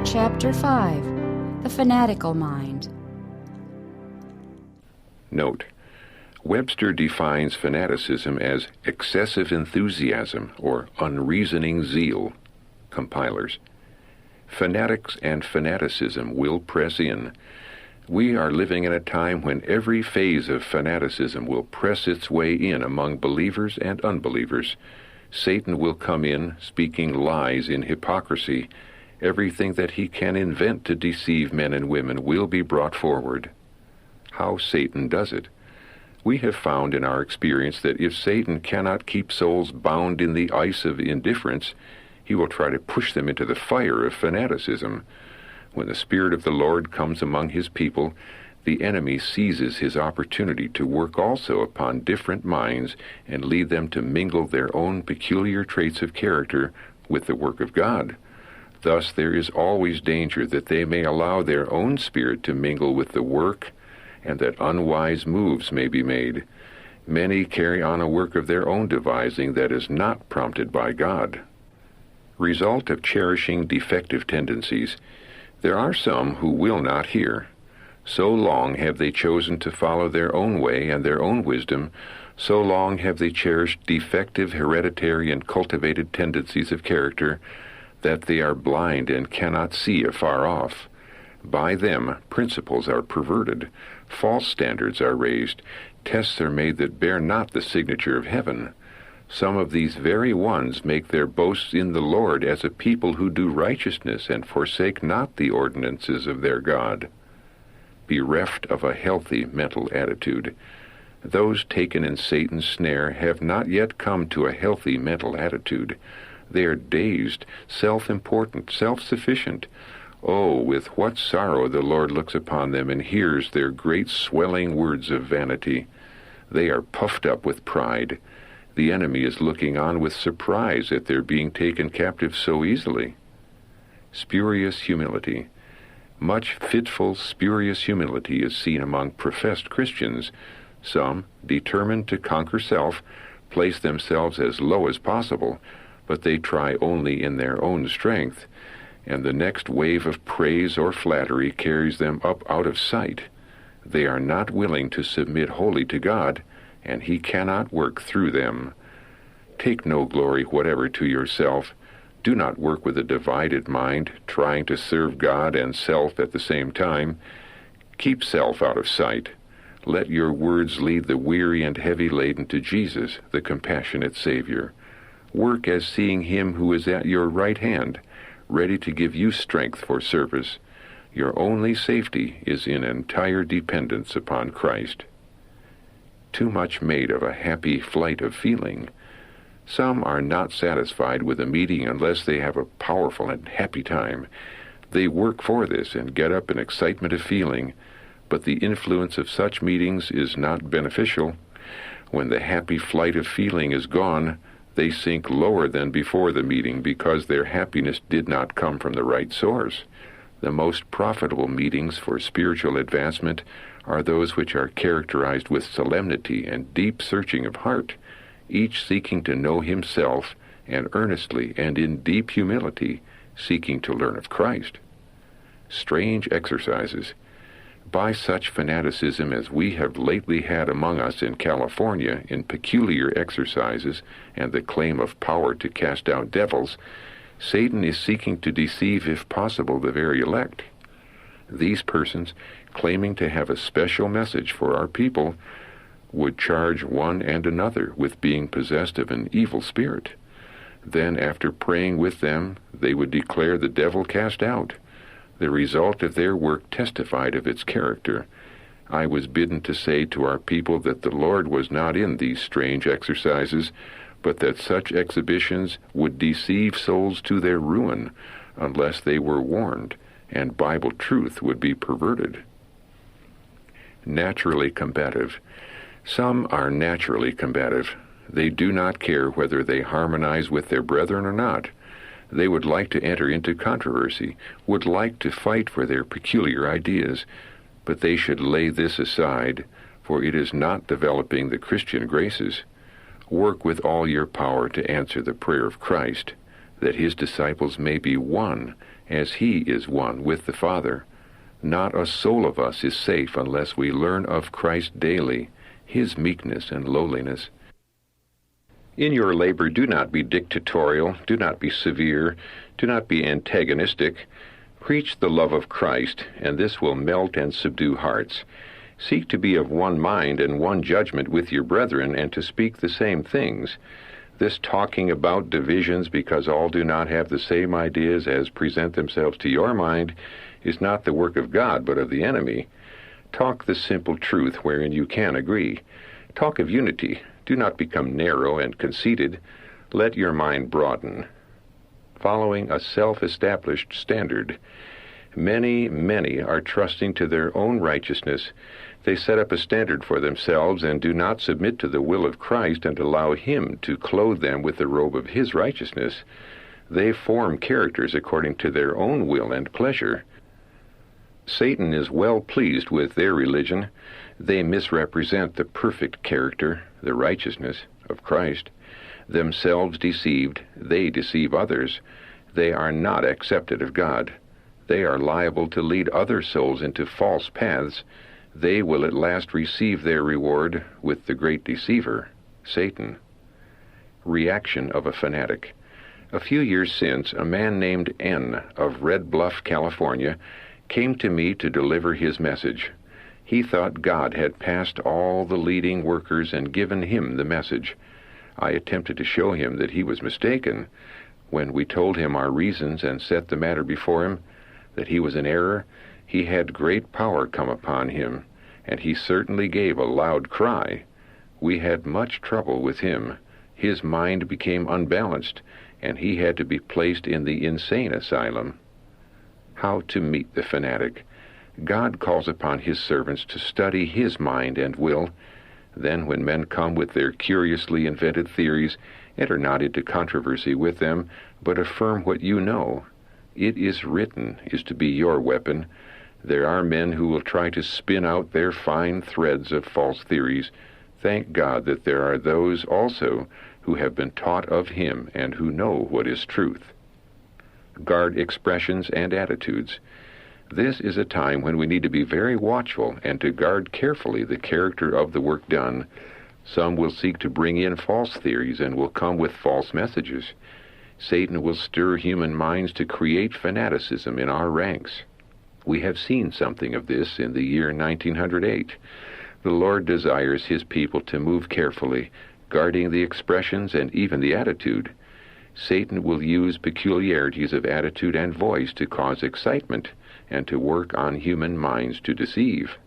Chapter 5, The Fanatical Mind. Note: Webster defines fanaticism as excessive enthusiasm or unreasoning zeal. Compilers. Fanatics and fanaticism will press in. We are living in a time when every phase of fanaticism will press its way in among believers and unbelievers. Satan will come in, speaking lies in hypocrisy. Everything that he can invent to deceive men and women will be brought forward. How Satan does it. We have found in our experience that if Satan cannot keep souls bound in the ice of indifference, he will try to push them into the fire of fanaticism. When the Spirit of the Lord comes among his people, the enemy seizes his opportunity to work also upon different minds and lead them to mingle their own peculiar traits of character with the work of God. Thus there is always danger that they may allow their own spirit to mingle with the work, and that unwise moves may be made. Many carry on a work of their own devising that is not prompted by God. Result of cherishing defective tendencies: there are some who will not hear. So long have they chosen to follow their own way and their own wisdom, so long have they cherished defective, hereditary, and cultivated tendencies of character, that they are blind and cannot see afar off. By them principles are perverted, false standards are raised, tests are made that bear not the signature of heaven. Some of these very ones make their boasts in the Lord as a people who do righteousness and forsake not the ordinances of their God. Bereft of a healthy mental attitude. Those taken in Satan's snare have not yet come to a healthy mental attitude. They are dazed, self-important, self-sufficient. Oh, with what sorrow the Lord looks upon them and hears their great swelling words of vanity. They are puffed up with pride. The enemy is looking on with surprise at their being taken captive so easily. Spurious humility. Much fitful, spurious humility is seen among professed Christians. Some, determined to conquer self, place themselves as low as possible, but they try only in their own strength, and the next wave of praise or flattery carries them up out of sight. They are not willing to submit wholly to God, and he cannot work through them. Take no glory whatever to yourself. Do not work with a divided mind, trying to serve God and self at the same time. Keep self out of sight. Let your words lead the weary and heavy laden to Jesus, the compassionate Savior. Work as seeing him who is at your right hand, ready to give you strength for service. Your only safety is in entire dependence upon Christ. Too much made of a happy flight of feeling. Some are not satisfied with a meeting unless they have a powerful and happy time. They work for this and get up in excitement of feeling, but the influence of such meetings is not beneficial. When the happy flight of feeling is gone, they sink lower than before the meeting because their happiness did not come from the right source. The most profitable meetings for spiritual advancement are those which are characterized with solemnity and deep searching of heart, each seeking to know himself and earnestly and in deep humility seeking to learn of Christ. Strange exercises. By such fanaticism as we have lately had among us in California in peculiar exercises and the claim of power to cast out devils, Satan is seeking to deceive, if possible, the very elect. These persons, claiming to have a special message for our people, would charge one and another with being possessed of an evil spirit. Then, after praying with them, they would declare the devil cast out. The result of their work testified of its character. I was bidden to say to our people that the Lord was not in these strange exercises, but that such exhibitions would deceive souls to their ruin unless they were warned, and Bible truth would be perverted. Naturally combative. Some are naturally combative. They do not care whether they harmonize with their brethren or not. They would like to enter into controversy, would like to fight for their peculiar ideas, but they should lay this aside, for it is not developing the Christian graces. Work with all your power to answer the prayer of Christ. that his disciples may be one, as he is one with the Father. Not a soul of us is safe unless we learn of Christ daily, his meekness and lowliness. In your labor, do not be dictatorial, do not be severe, do not be antagonistic. Preach the love of Christ, and this will melt and subdue hearts. Seek to be of one mind and one judgment with your brethren, and to speak the same things. This talking about divisions because all do not have the same ideas as present themselves to your mind is not the work of God, but of the enemy. Talk the simple truth wherein you can agree. Talk of unity. Do not become narrow and conceited. Let your mind broaden, following a self-established standard. Many are trusting to their own righteousness. They set up a standard for themselves and do not submit to the will of Christ and allow him to clothe them with the robe of his righteousness. They form characters according to their own will and pleasure. Satan is well pleased with their religion. They misrepresent the perfect character, the righteousness of Christ. Themselves deceived, they deceive others. They are not accepted of God. They are liable to lead other souls into false paths. They will at last receive their reward with the great deceiver, Satan. Reaction of a fanatic. A few years since, a man named N. of Red Bluff, California, came to me to deliver his message. He thought God had passed all the leading workers and given him the message. I attempted to show him that he was mistaken. When we told him our reasons and set the matter before him, that he was in error, he had great power come upon him, and he certainly gave a loud cry. We had much trouble with him. His mind became unbalanced, and he had to be placed in the insane asylum. How to meet the fanatic. God calls upon his servants to study his mind and will. Then when men come with their curiously invented theories, enter not into controversy with them, but affirm what you know. It is written is to be your weapon. There are men who will try to spin out their fine threads of false theories. Thank God that there are those also who have been taught of him and who know what is truth. Guard expressions and attitudes. This is a time when we need to be very watchful and to guard carefully the character of the work done. Some will seek to bring in false theories and will come with false messages. Satan will stir human minds to create fanaticism in our ranks. We have seen something of this in the year 1908. The Lord desires his people to move carefully, guarding the expressions and even the attitude. Satan will use peculiarities of attitude and voice to cause excitement and to work on human minds to deceive.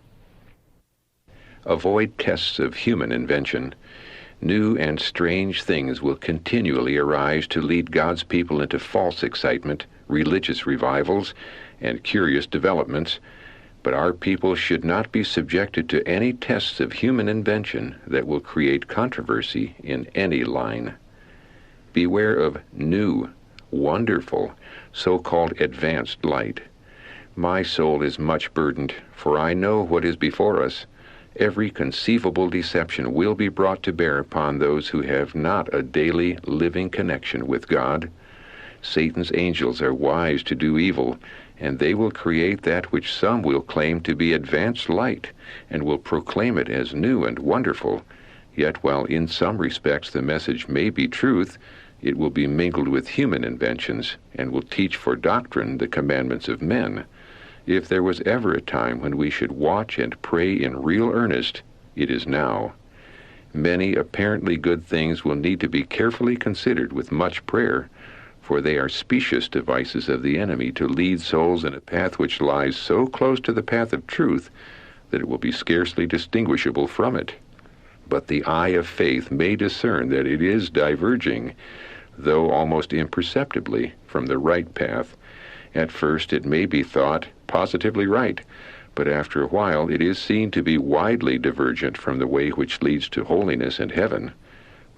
Avoid tests of human invention. New and strange things will continually arise to lead God's people into false excitement, religious revivals, and curious developments, but our people should not be subjected to any tests of human invention that will create controversy in any line. Beware of new, wonderful, so-called advanced light. My soul is much burdened, for I know what is before us. Every conceivable deception will be brought to bear upon those who have not a daily living connection with God. Satan's angels are wise to do evil, and they will create that which some will claim to be advanced light, and will proclaim it as new and wonderful. Yet while in some respects the message may be truth, it will be mingled with human inventions, and will teach for doctrine the commandments of men. If there was ever a time when we should watch and pray in real earnest, it is now. Many apparently good things will need to be carefully considered with much prayer, for they are specious devices of the enemy to lead souls in a path which lies so close to the path of truth that it will be scarcely distinguishable from it. But the eye of faith may discern that it is diverging, though almost imperceptibly, from the right path. At first it may be thought positively right, but after a while it is seen to be widely divergent from the way which leads to holiness and heaven.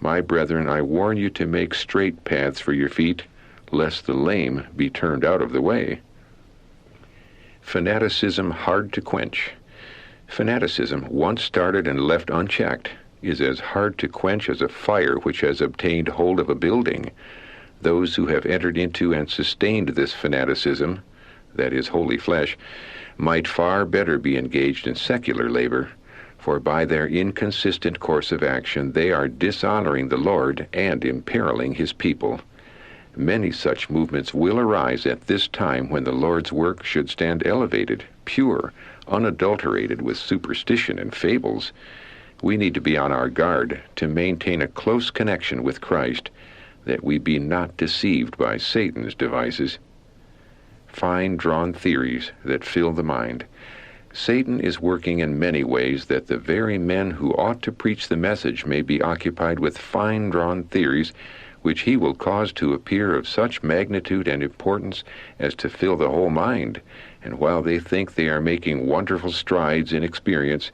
My brethren, I warn you to make straight paths for your feet, lest the lame be turned out of the way. Fanaticism hard to quench. Fanaticism, once started and left unchecked, is as hard to quench as a fire which has obtained hold of a building. Those who have entered into and sustained this fanaticism, that is, holy flesh, might far better be engaged in secular labor, for by their inconsistent course of action they are dishonoring the Lord and imperiling his people. Many such movements will arise at this time when the Lord's work should stand elevated, pure, unadulterated with superstition and fables. We need to be on our guard to maintain a close connection with Christ, that we be not deceived by Satan's devices. Fine-drawn theories that fill the mind. Satan is working in many ways that the very men who ought to preach the message may be occupied with fine-drawn theories which he will cause to appear of such magnitude and importance as to fill the whole mind, and while they think they are making wonderful strides in experience,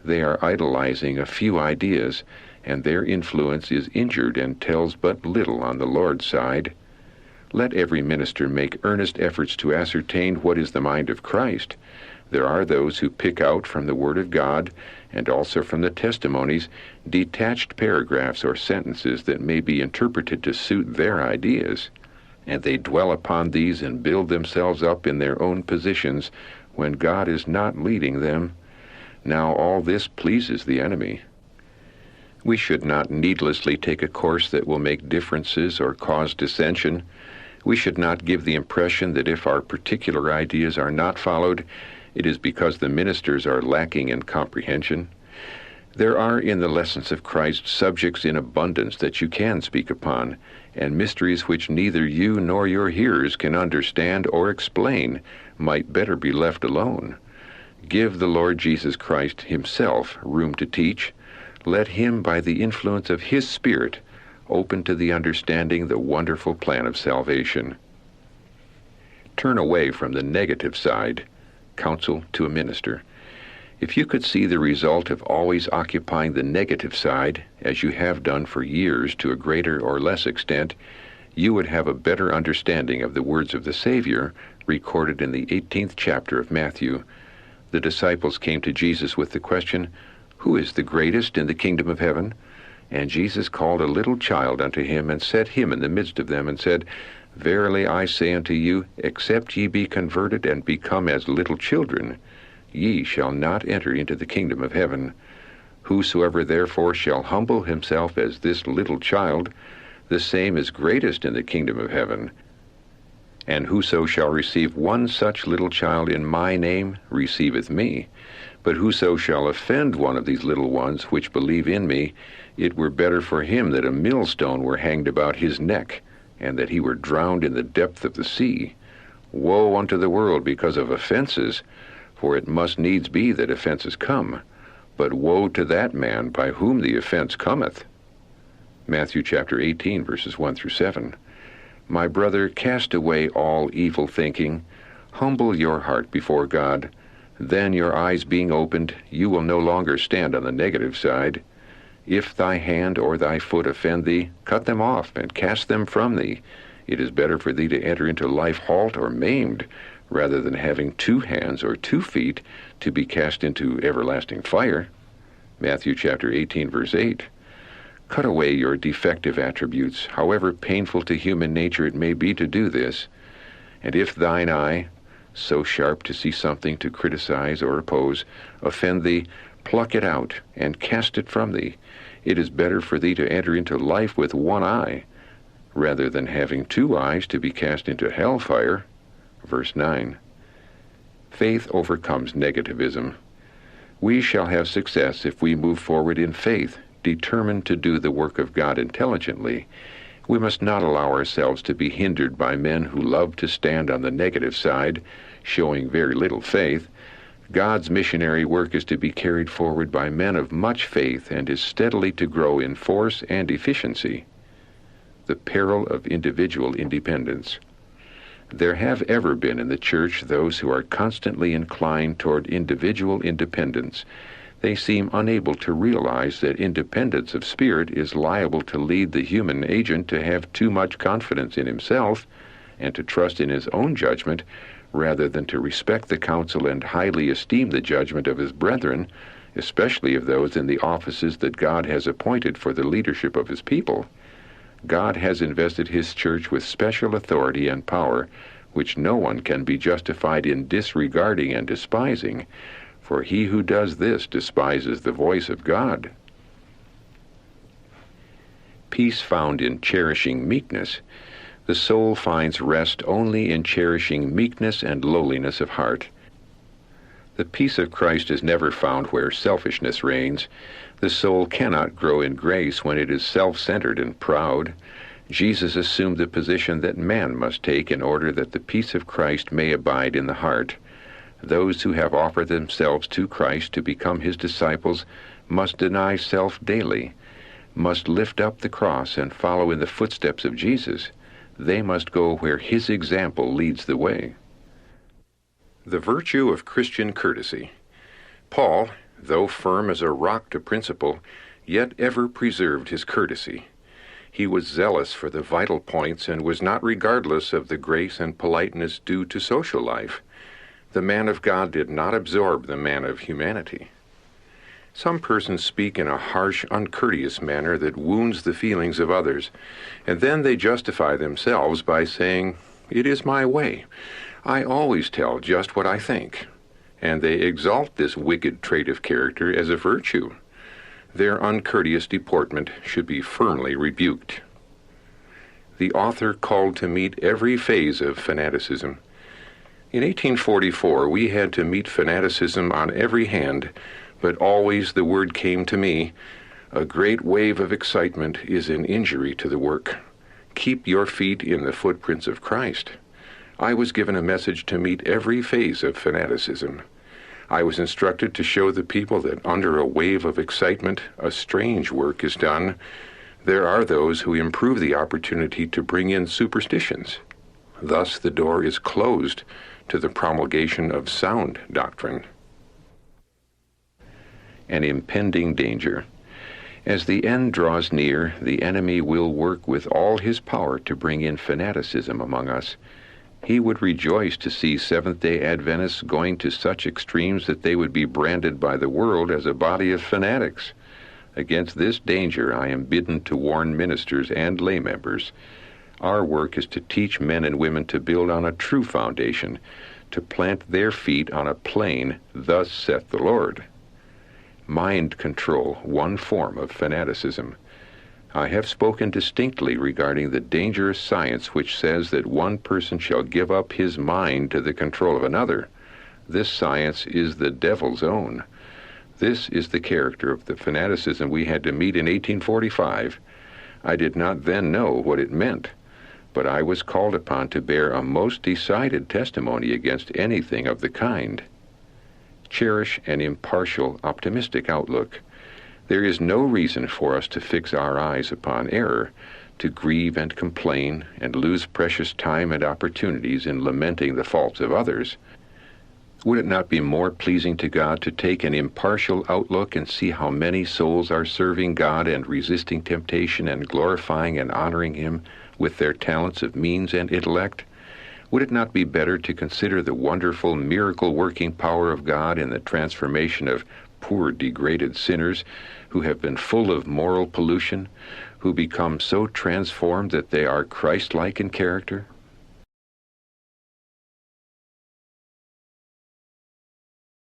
they are idolizing a few ideas, and their influence is injured and tells but little on the Lord's side. Let every minister make earnest efforts to ascertain what is the mind of Christ. There are those who pick out from the Word of God, and also from the testimonies, detached paragraphs or sentences that may be interpreted to suit their ideas, and they dwell upon these and build themselves up in their own positions when God is not leading them. Now all this pleases the enemy. We should not needlessly take a course that will make differences or cause dissension. We should not give the impression that if our particular ideas are not followed, it is because the ministers are lacking in comprehension. There are in the lessons of Christ subjects in abundance that you can speak upon, and mysteries which neither you nor your hearers can understand or explain might better be left alone. Give the Lord Jesus Christ himself room to teach. Let him, by the influence of his Spirit, open to the understanding the wonderful plan of salvation. Turn away from the negative side. Counsel to a minister. If you could see the result of always occupying the negative side, as you have done for years to a greater or less extent, you would have a better understanding of the words of the Savior recorded in the 18th chapter of Matthew. The disciples came to Jesus with the question, "Who is the greatest in the kingdom of heaven?" And Jesus called a little child unto him, and set him in the midst of them, and said, Verily I say unto you, except ye be converted and become as little children, ye shall not enter into the kingdom of heaven. Whosoever therefore shall humble himself as this little child, the same is greatest in the kingdom of heaven. And whoso shall receive one such little child in my name receiveth me. But whoso shall offend one of these little ones which believe in me, it were better for him that a millstone were hanged about his neck, and that he were drowned in the depth of the sea. Woe unto the world because of offenses, for it must needs be that offenses come. But woe to that man by whom the offense cometh. Matthew chapter 18, verses 1 through 7. My brother, cast away all evil thinking. Humble your heart before God. Then your eyes being opened, you will no longer stand on the negative side. If thy hand or thy foot offend thee, cut them off and cast them from thee. It is better for thee to enter into life halt or maimed, rather than having 2 hands or 2 feet to be cast into everlasting fire. Matthew chapter 18, verse 8. Cut away your defective attributes, however painful to human nature it may be to do this. And if thine eye, so sharp to see something to criticize or oppose, offend thee, pluck it out and cast it from thee. It is better for thee to enter into life with 1 eye, rather than having 2 eyes to be cast into hellfire. Verse 9. Faith overcomes negativism. We shall have success if we move forward in faith, determined to do the work of God intelligently. We must not allow ourselves to be hindered by men who love to stand on the negative side, showing very little faith. God's missionary work is to be carried forward by men of much faith and is steadily to grow in force and efficiency. The peril of individual independence. There have ever been in the church those who are constantly inclined toward individual independence. They seem unable to realize that independence of spirit is liable to lead the human agent to have too much confidence in himself and to trust in his own judgment rather than to respect the counsel and highly esteem the judgment of his brethren, especially of those in the offices that God has appointed for the leadership of his people. God has invested his church with special authority and power, which no one can be justified in disregarding and despising, for he who does this despises the voice of God. Peace found in cherishing meekness. The soul finds rest only in cherishing meekness and lowliness of heart. The peace of Christ is never found where selfishness reigns. The soul cannot grow in grace when it is self-centered and proud. Jesus assumed the position that man must take in order that the peace of Christ may abide in the heart. Those who have offered themselves to Christ to become his disciples must deny self daily, must lift up the cross and follow in the footsteps of Jesus. They must go where his example leads the way. The virtue of Christian courtesy. Paul, though firm as a rock to principle, yet ever preserved his courtesy. He was zealous for the vital points and was not regardless of the grace and politeness due to social life. The man of God did not absorb the man of humanity. Some persons speak in a harsh, uncourteous manner that wounds the feelings of others, and then they justify themselves by saying, "It is my way. I always tell just what I think." And they exalt this wicked trait of character as a virtue. Their uncourteous deportment should be firmly rebuked. The author called to meet every phase of fanaticism. In 1844, we had to meet fanaticism on every hand, but always the word came to me, "A great wave of excitement is an injury to the work. Keep your feet in the footprints of Christ." I was given a message to meet every phase of fanaticism. I was instructed to show the people that under a wave of excitement, a strange work is done. There are those who improve the opportunity to bring in superstitions. Thus the door is closed to the promulgation of sound doctrine. An impending danger. As the end draws near, the enemy will work with all his power to bring in fanaticism among us. He would rejoice to see Seventh-day Adventists going to such extremes that they would be branded by the world as a body of fanatics. Against this danger I am bidden to warn ministers and lay members. Our work is to teach men and women to build on a true foundation, to plant their feet on a plain, "Thus saith the Lord." Mind control, one form of fanaticism. I have spoken distinctly regarding the dangerous science which says that one person shall give up his mind to the control of another. This science is the devil's own. This is the character of the fanaticism we had to meet in 1845. I did not then know what it meant, but I was called upon to bear a most decided testimony against anything of the kind. Cherish an impartial, optimistic outlook. There is no reason for us to fix our eyes upon error, to grieve and complain, and lose precious time and opportunities in lamenting the faults of others. Would it not be more pleasing to God to take an impartial outlook and see how many souls are serving God and resisting temptation and glorifying and honoring Him with their talents of means and intellect? Would it not be better to consider the wonderful miracle-working power of God in the transformation of poor degraded sinners who have been full of moral pollution, who become so transformed that they are Christ-like in character?